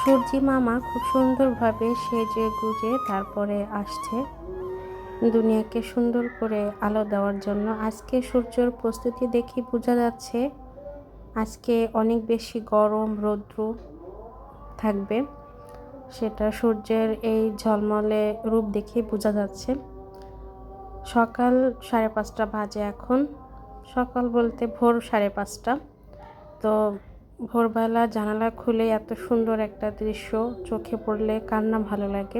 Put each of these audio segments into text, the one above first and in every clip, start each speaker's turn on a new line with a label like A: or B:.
A: সূর্যি মামা খুব সুন্দরভাবে সেজে গুজে তারপরে আসছে দুনিয়াকে সুন্দর করে আলো দেওয়ার জন্য। আজকে সূর্যের প্রস্তুতি দেখে বোঝা যাচ্ছে আজকে অনেক বেশি গরম রৌদ্র থাকবে, সেটা সূর্যের এই ঝলমলে রূপ দেখে বোঝা যাচ্ছে। সকাল 5:30 বাজে এখন, সকাল বলতে ভোর 5:30। তো ভোরবেলা জানালা খুলে এত সুন্দর একটা দৃশ্য চোখে পড়লে কার না ভালো লাগে।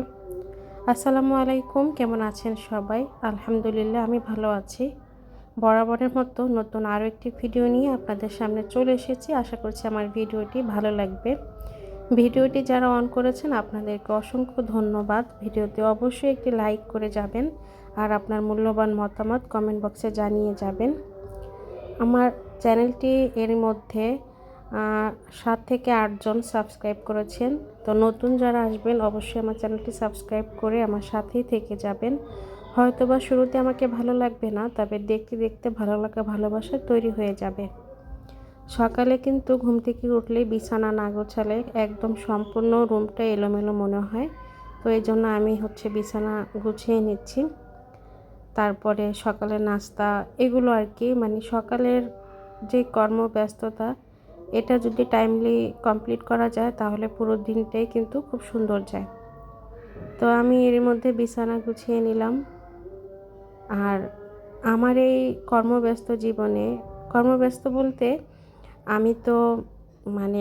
A: আসসালামু আলাইকুম, কেমন আছেন সবাই? আলহামদুলিল্লাহ আমি ভালো আছি। বরাবরের মতো নতুন আরও একটি ভিডিও নিয়ে আপনাদের সামনে চলে এসেছি। আশা করছি আমার ভিডিওটি ভালো লাগবে। ভিডিওটি যারা অন করেছেন আপনাদেরকে অসংখ্য ধন্যবাদ। ভিডিওতে অবশ্যই একটি লাইক করে যাবেন আর আপনার মূল্যবান মতামত কমেন্ট বক্সে জানিয়ে যাবেন। আমার চ্যানেলটি এর মধ্যে 7 থেকে 8 জন সাবস্ক্রাইব করেছেন। তো নতুন যারা আসবেন অবশ্যই আমার চ্যানেলটি সাবস্ক্রাইব করে আমার সাথেই থেকে যাবেন। হয়তোবা শুরুতে আমাকে ভালো লাগবে না, তবে দেখতে দেখতে ভালো লাগা ভালোবাসা তৈরি হয়ে যাবে। সকালে কিন্তু ঘুম থেকে উঠলেই বিছানা না গোছালে একদম সম্পূর্ণ রুমটা এলোমেলো মনে হয়। তো এই জন্য আমি বিছানা গুছিয়ে নিচ্ছি। তারপরে সকালের নাস্তা এগুলো আর কি, মানে সকালের যে কর্মব্যস্ততা এটা যদি টাইমলি কমপ্লিট করা যায় তাহলে পুরো দিনটাই কিন্তু খুব সুন্দর যায়। তো আমি এর মধ্যে বিছানা গুছিয়ে নিলাম। আর আমার এই কর্মব্যস্ত বলতে আমি তো মানে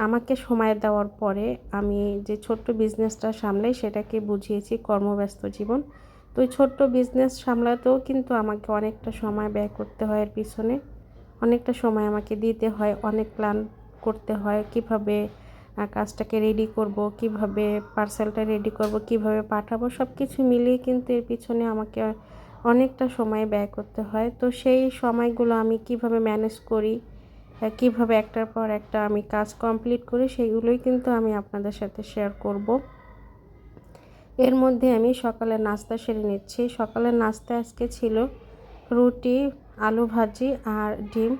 A: আমাকে সময় দেওয়ার পরে আমি যে ছোট্ট বিজনেসটা সামলাই সেটাকে বুঝিয়েছি কর্মব্যস্ত জীবন। তো ওই ছোট্ট বিজনেস সামলাতেও কিন্তু আমাকে অনেকটা সময় ব্যয় করতে হয়, এর পিছনে অনেকটা সময় আমাকে দিতে হয়, অনেক প্ল্যান করতে হয় কিভাবে কাজটাকে রেডি করব, কিভাবে পার্সেলটা রেডি করব, কিভাবে পাঠাবো, সব কিছু মিলিয়ে কিন্তু এর পিছনে আমাকে অনেকটা সময় ব্যয় করতে হয়। তো সেই সময়গুলো আমি কিভাবে ম্যানেজ করি, কিভাবে একটার পর একটা আমি কাজ কমপ্লিট করি, সেইগুলোই কিন্তু আমি আপনাদের সাথে শেয়ার করব। এর মধ্যে আমি সকালের নাস্তা সেরে নিচ্ছি। সকালের নাস্তা আজকে ছিল রুটি, আলু ভাজি আর ডিম।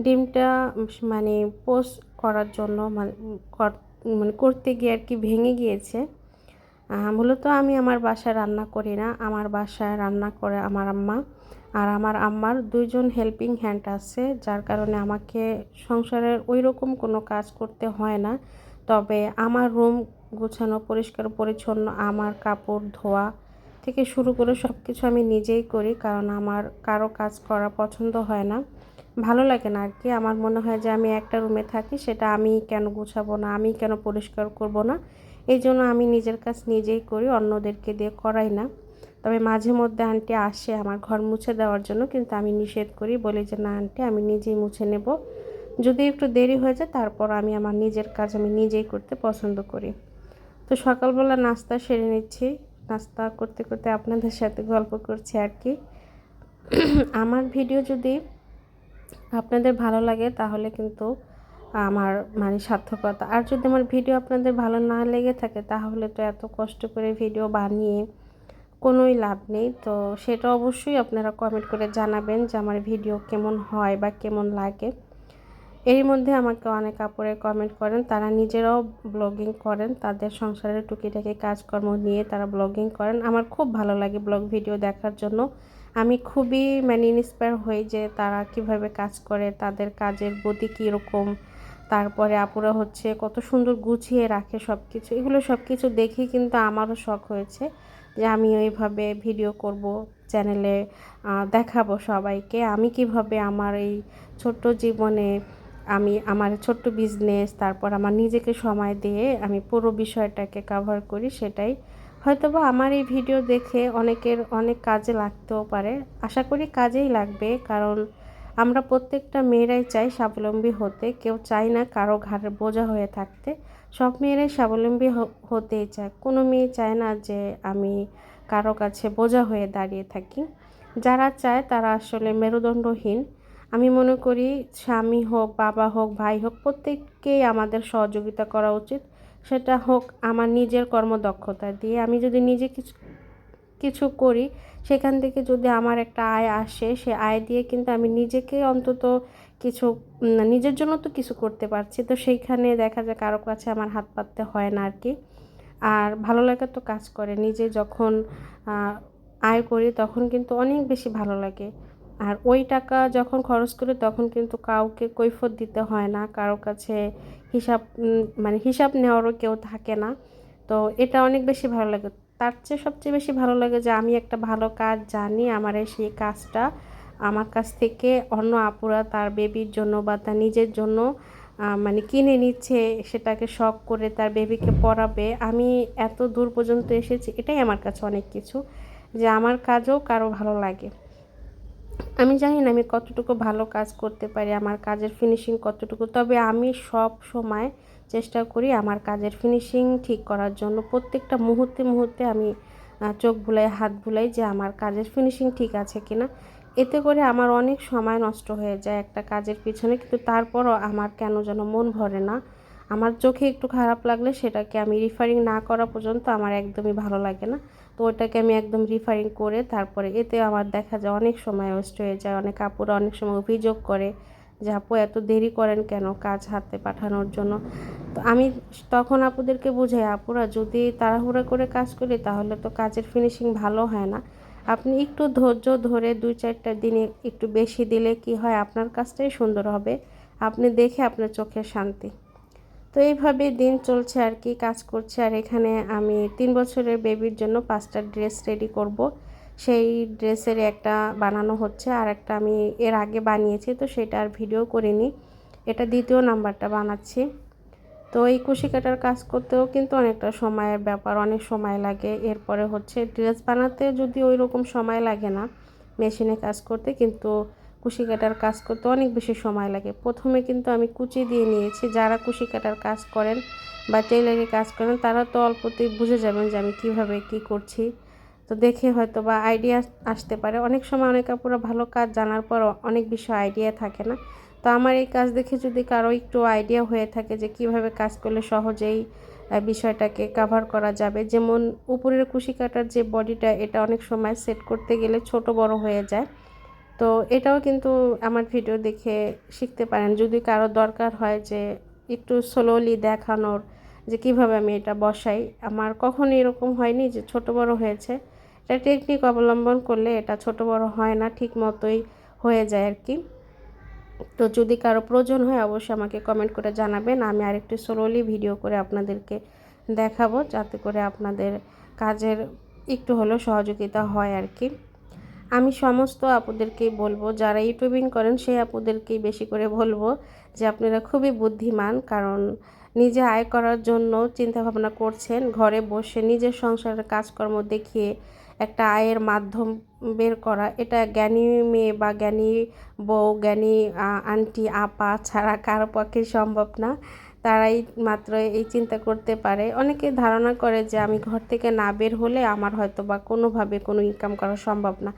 A: ডিমটা মানে পোস্ট করার জন্য মানে করতে গিয়ে আর কি ভেঙে গিয়েছে। মূলত আমি আমার বাসায় রান্না করি না, আমার বাসায় রান্না করে আমার আম্মা। আর আমার আম্মার 2 জন হেল্পিং হ্যান্ড আছে, যার কারণে আমাকে সংসারের ওই রকম কোনো কাজ করতে হয় না। তবে আমার রুম গোছানো, পরিষ্কার পরিচ্ছন্ন, আমার কাপড় ধোয়া থেকে শুরু করে সব কিছু আমি নিজেই করি, কারণ আমার কারো কাজ করা পছন্দ হয় না, ভালো লাগে না আর কি। আমার মনে হয় যে আমি একটা রুমে থাকি, সেটা আমি কেন গোছাবো না, আমি কেন পরিষ্কার করব না। এই জন্য আমি নিজের কাজ নিজেই করি, অন্যদেরকে দিয়ে করাই না। তবে মাঝে মধ্যে আন্টি আসে আমার ঘর মুছে দেওয়ার জন্য, কিন্তু আমি নিষেধ করি, বলি যে না আন্টি, আমি নিজেই মুছে নেব। যদি একটু দেরি হয়ে যায় তারপর আমি আমার নিজের কাজ আমি নিজেই করতে পছন্দ করি। তো সকালবেলা নাস্তা সেরে নিচ্ছি, নাস্তা করতে করতে আপনাদের সাথে গল্প করছি আর কি। আমার ভিডিও যদি আপনাদের ভালো লাগে তাহলে কিন্তু আমার মানে সার্থকতা। আর যদি আমার ভিডিও আপনাদের ভালো না লেগে থাকে তাহলে তো এত কষ্ট করে ভিডিও বানিয়ে কোনোই লাভ নেই। তো সেটা অবশ্যই আপনারা কমেন্ট করে জানাবেন যে আমার ভিডিও কেমন হয় বা কেমন লাগে। এরই মধ্যে আমাকে অনেক আপুরে কমেন্ট করেন, তারা নিজেরাও ব্লগিং করেন, তাদের সংসারের টুকিটাকি কাজকর্ম নিয়ে তারা ব্লগিং করেন। আমার খুব ভালো লাগে ব্লগ ভিডিও দেখার জন্য। আমি খুবই মানে ইন্সপায়ার হই যে তারা কিভাবে কাজ করে, তাদের কাজের গতি কীরকম, তারপরে আপুরা কত সুন্দর গুছিয়ে রাখে সব কিছু। এগুলো সব কিছু দেখেই কিন্তু আমারও শখ হয়েছে যে আমি ওইভাবে ভিডিও করব, চ্যানেলে দেখাবো সবাইকে আমি কিভাবে আমার এই ছোট্ট জীবনে আমি আমার ছোট্ট বিজনেস, তারপর আমার নিজেকে সময় দিয়ে আমি পুরো বিষয়টাকে কভার করি। সেটাই হয়তোবা আমার এই ভিডিও দেখে অনেকের অনেক কাজে লাগতেও পারে, আশা করি কাজেই লাগবে। কারণ আমরা প্রত্যেকটা মেয়েরাই চাই স্বাবলম্বী হতে, কেউ চায় না কারো ঘাড়ে বোঝা হয়ে থাকতে। সব মেয়েরাই স্বাবলম্বী হতেই চায়, কোনো মেয়ে চায় না যে আমি কারো কাছে বোঝা হয়ে দাঁড়িয়ে থাকি। যারা চায় তারা আসলে মেরুদণ্ডহীন। আমি মনে করি স্বামী হোক, বাবা হোক, ভাই হোক, প্রত্যেককেই আমাদের সহযোগিতা করা উচিত। সেটা হোক আমার নিজের কর্মদক্ষতা দিয়ে, আমি যদি নিজে কিছু কিছু করি সেখান থেকে যদি আমার একটা আয় আসে, সে আয় দিয়ে কিন্তু আমি নিজেকে অন্তত কিছু নিজের জন্য তো কিছু করতে পারছি, তো সেইখানে দেখা যায় কারো কাছে আমার হাত পাততে হয় না আর কি। আর ভালো লাগা তো কাজ করে, নিজে যখন আয় করি তখন কিন্তু অনেক বেশি ভালো লাগে। আর ওই টাকা যখন খরচ করি তখন কিন্তু কাউকে কৈফিয়ত দিতে হয় না, কারো কাছে হিসাব মানে হিসাব নেওয়ারও কেউ থাকে না। তো এটা অনেক বেশি ভালো লাগে। তার চেয়ে সবচেয়ে বেশি ভালো লাগে যে আমি একটা ভালো কাজ জানি, আমার সেই কাজটা আমার কাছ থেকে অন্য আপুরা তার বেবির জন্য বা তার নিজের জন্য মানে কিনে নিচ্ছে, সেটাকে শখ করে তার বেবিকে পড়াবে। আমি এত দূর পর্যন্ত এসেছি, এটাই আমার কাছে অনেক কিছু, যে আমার কাজও কারো ভালো লাগে। আমি জানি না আমি কতটুকু ভালো কাজ করতে পারি, আমার কাজের ফিনিশিং কতটুকু, তবে আমি সব সময় চেষ্টা করি আমার কাজের ফিনিশিং ঠিক করার জন্য। প্রত্যেকটা মুহূর্তে মুহূর্তে আমি চোখ বুলাই, হাত বুলাই যে আমার কাজের ফিনিশিং ঠিক আছে কিনা। এতে করে আমার অনেক সময় নষ্ট হয়ে যায় একটা কাজের পিছনে, কিন্তু তারপরও আমার কেন যেন মন ভরে না। আমার চোখে একটু খারাপ লাগলে সেটাকে আমি রিফারিং না করা পর্যন্ত আমার একদমই ভালো লাগে না। তো ওটাকে আমি একদম রিফারিং করে তারপরে, এতে আমার দেখা যায় অনেক সময় ওয়েস্ট হয়ে যায়। অনেক আপুরা অনেক সময় অভিযোগ করে যে আপু এত দেরি করেন কেন কাজ হাতে পাঠানোর জন্য। তো আমি তখন আপুদেরকে বোঝাই, আপুরা যদি তাড়াহুড়া করে কাজ করি তাহলে তো কাজের ফিনিশিং ভালো হয় না। আপনি একটু ধৈর্য ধরে 2-4টা দিনে একটু বেশি দিলে কি হয়, আপনার কাজটাই সুন্দর হবে, আপনি দেখে আপনার চোখের শান্তি। তো এইভাবে দিন চলছে আর কি, কাজ করছে। আর এখানে আমি 3 বছরের বেবির জন্য 5টা ড্রেস রেডি করব। সেই ড্রেসের একটা বানানো হচ্ছে, আর একটা আমি এর আগে বানিয়েছি, তো সেটা আর ভিডিও করিনি। এটা দ্বিতীয় নাম্বারটা বানাচ্ছি। তো এই কুশি কাটার কাজ করতেও কিন্তু অনেকটা সময়ের ব্যাপার, অনেক সময় লাগে। এরপরে হচ্ছে ড্রেস বানাতে যদি ওই রকম সময় লাগে না মেশিনে কাজ করতে, কিন্তু কুশি কাটার কাজ করতে অনেক বেশি সময় লাগে। প্রথমে কিন্তু আমি কুচি দিয়ে নিয়েছি, যারা কুশি কাটার কাজ করেন বা টেলারি কাজ করেন তারা তো অল্পতেই বুঝে যাবেন যে আমি কিভাবে কি করছি। তো দেখে হয়তো বা আইডিয়া আসতে পারে। অনেক সময় অনেক আপুরা ভালো কাজ জানার পর অনেক বিষয় আইডিয়া থাকে না। তো আমার এই কাজ দেখে যদি কারো একটু আইডিয়া হয়ে থাকে যে কিভাবে কাজ করলে সহজেই বিষয়টাকে কাভার করা যাবে, যেমন উপরের কুশি কাটার যে বডিটা, এটা অনেক সময় সেট করতে গেলে ছোট বড় হয়ে যায়। তো এটাও কিন্তু আমার ভিডিও দেখে শিখতে পারেন, যদি কারো দরকার হয় যে একটু স্লোলি দেখানোর যে কিভাবে আমি এটা বসাই। আমার কখনো এরকম হয়নি যে ছোট বড় হয়েছে। এটা টেকনিক অবলম্বন করলে এটা ছোট বড় হয় না, ঠিক মতোই হয়ে যায় আর কি। তো যদি কারো প্রয়োজন হয় অবশ্যই আমাকে কমেন্ট করে জানাবেন, আমি আরেকটু স্লোলি ভিডিও করে আপনাদেরকে দেখাবো, যাতে করে আপনাদের কাজের একটু হলেও সহযোগিতা হয় আর কি। আমি সমস্ত আপুদেরকেই বলবো, যারা ইউটিউবিং করেন সেই আপুদেরকেই বেশি করে বলবো যে আপনারা খুবই বুদ্ধিমান, কারণ নিজে আয় করার জন্য চিন্তা ভাবনা করছেন, ঘরে বসে নিজের সংসারের কাজকর্ম দেখিয়ে একটা আয়ের মাধ্যম বের করা, এটা জ্ঞানী মেয়ে বা জ্ঞানী বউ, জ্ঞানী আন্টি আপা ছাড়া কারো পক্ষে সম্ভব না। তারাই মাত্র এই চিন্তা করতে পারে। অনেকে ধারণা করে যে আমি ঘর থেকে না বের হলে আমার হয়তো বা কোনোভাবে কোনো ইনকাম করা সম্ভব না,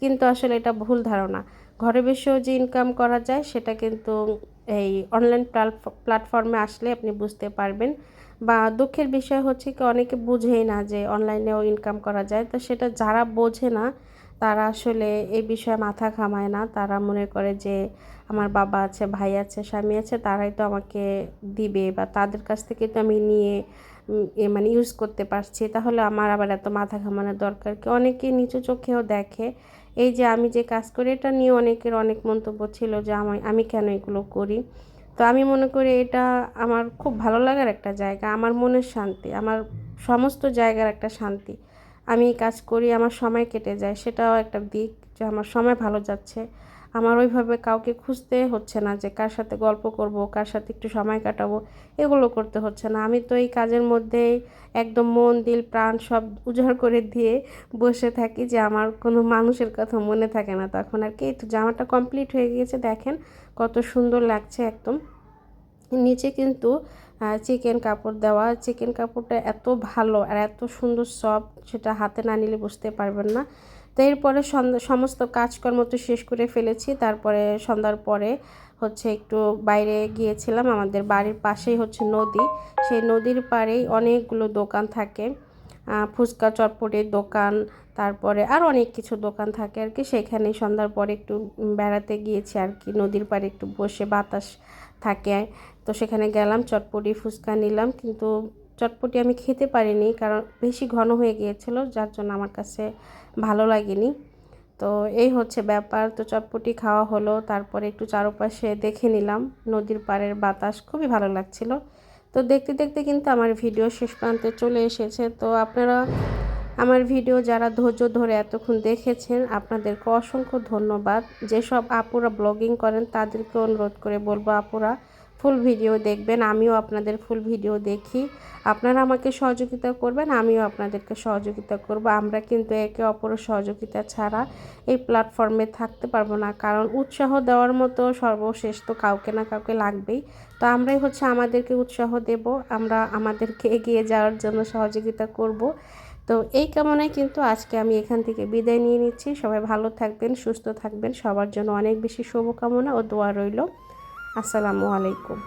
A: কিন্তু আসলে এটা ভুল ধারণা। ঘরে বসেও যে ইনকাম করা যায় সেটা কিন্তু এই অনলাইন প্ল্যাটফর্মে আসলে আপনি বুঝতে পারবেন। বা দুঃখের বিষয় হচ্ছে কি, অনেকে বুঝেই না যে অনলাইনেও ইনকাম করা যায়। তো সেটা যারা বোঝে না তারা আসলে এই বিষয়ে মাথা ঘামায় না। তারা মনে করে যে আমার বাবা আছে, ভাই আছে, স্বামী আছে, তারাই তো আমাকে দিবে বা তাদের কাছ থেকে তো আমি নিয়ে মানে ইউজ করতে পারছি, তাহলে আমার আবার এত মাথা ঘামানোর দরকার কি। অনেকে নিচু চোখেও দেখে। এই যে আমি যে কাজ করি এটা নিয়ে অনেকের অনেক মন্তব্য ছিল যে আমি কেন এগুলো করি। তো আমি মনে করি এটা আমার খুব ভালো লাগার একটা জায়গা, আমার মনের শান্তি, আমার সমস্ত জায়গার একটা শান্তি। আমি কাজ করি, আমার সময় কেটে যায়, সেটাও একটা দিক যে আমার সময় ভালো যাচ্ছে। আমার ওইভাবে কাউকে খুঁজতে হচ্ছে না যে কার সাথে গল্প করব, কার সাথে একটু সময় কাটাবো, এগুলো করতে হচ্ছে না। আমি তো এই কাজের মধ্যেই একদম মন দিল প্রাণ সব উজাড় করে দিয়ে বসে থাকি, যে আমার কোনো মানুষের কথা মনে থাকে না তখন আর কি। তো জামাটা কমপ্লিট হয়ে গিয়েছে, দেখেন কত সুন্দর লাগছে একদম। নিচে কিন্তু চিকেন কাপড় দেওয়া, চিকেন কাপড়টা এত ভালো আর এত সুন্দর সফট, সেটা হাতে না নিলে বুঝতে পারবেন না। তো এরপরে সমস্ত কাজকর্ম তো শেষ করে ফেলেছি। তারপরে সন্ধ্যার পরে হচ্ছে একটু বাইরে গিয়েছিলাম, আমাদের বাড়ির পাশেই হচ্ছে নদী, সেই নদীর পাড়েই অনেকগুলো দোকান থাকে। ফুচকা চটপটির দোকান, তারপরে আরও অনেক কিছু দোকান থাকে আর কি। সেখানে সন্ধ্যার পরে একটু বেড়াতে গিয়েছি আর কি, নদীর পাড়ে একটু বসে বাতাস থাকে, তো সেখানে গেলাম, চটপটি ফুচকা নিলাম। কিন্তু চটপটি আমি খেতে পারিনি, কারণ বেশি ঘন হয়ে গিয়েছিল, যার জন্য আমার কাছে ভালো লাগেনি। তো এই হচ্ছে ব্যাপার। তো চটপটি খাওয়া হলো, তারপরে একটু চারপাশে দেখে নিলাম, নদীর পাড়ের বাতাস খুবই ভালো লাগছিল। তো দেখতে দেখতে কিন্তু আমার ভিডিও শেষ প্রান্তে চলে এসেছে। তো আপনারা আমার ভিডিও যারা ধৈর্য ধরে এতক্ষণ দেখেছেন, আপনাদেরকে অসংখ্য ধন্যবাদ। যেসব আপুরা ব্লগিং করেন তাদেরকে অনুরোধ করে বলবো, আপুরা ফুল ভিডিও দেখবেন, আমিও আপনাদের ফুল ভিডিও দেখি। আপনারা আমাকে সহযোগিতা করবেন, আমিও আপনাদেরকে সহযোগিতা করব। আমরা কিন্তু একে অপরের সহযোগিতা ছাড়া এই প্ল্যাটফর্মে থাকতে পারবো না, কারণ উৎসাহ দেওয়ার মতো সর্বশেষ তো কাউকে না কাউকে লাগবেই। তো আমরাই হচ্ছে আমাদেরকে উৎসাহ দেব, আমরা আমাদেরকে এগিয়ে যাওয়ার জন্য সহযোগিতা করব। তো এই কামনায় কিন্তু আজকে আমি এখান থেকে বিদায় নিয়ে নিচ্ছি। সবাই ভালো থাকবেন, সুস্থ থাকবেন, সবার জন্য অনেক বেশি শুভকামনা ও দোয়া রইল। আসসালামু আলাইকুম।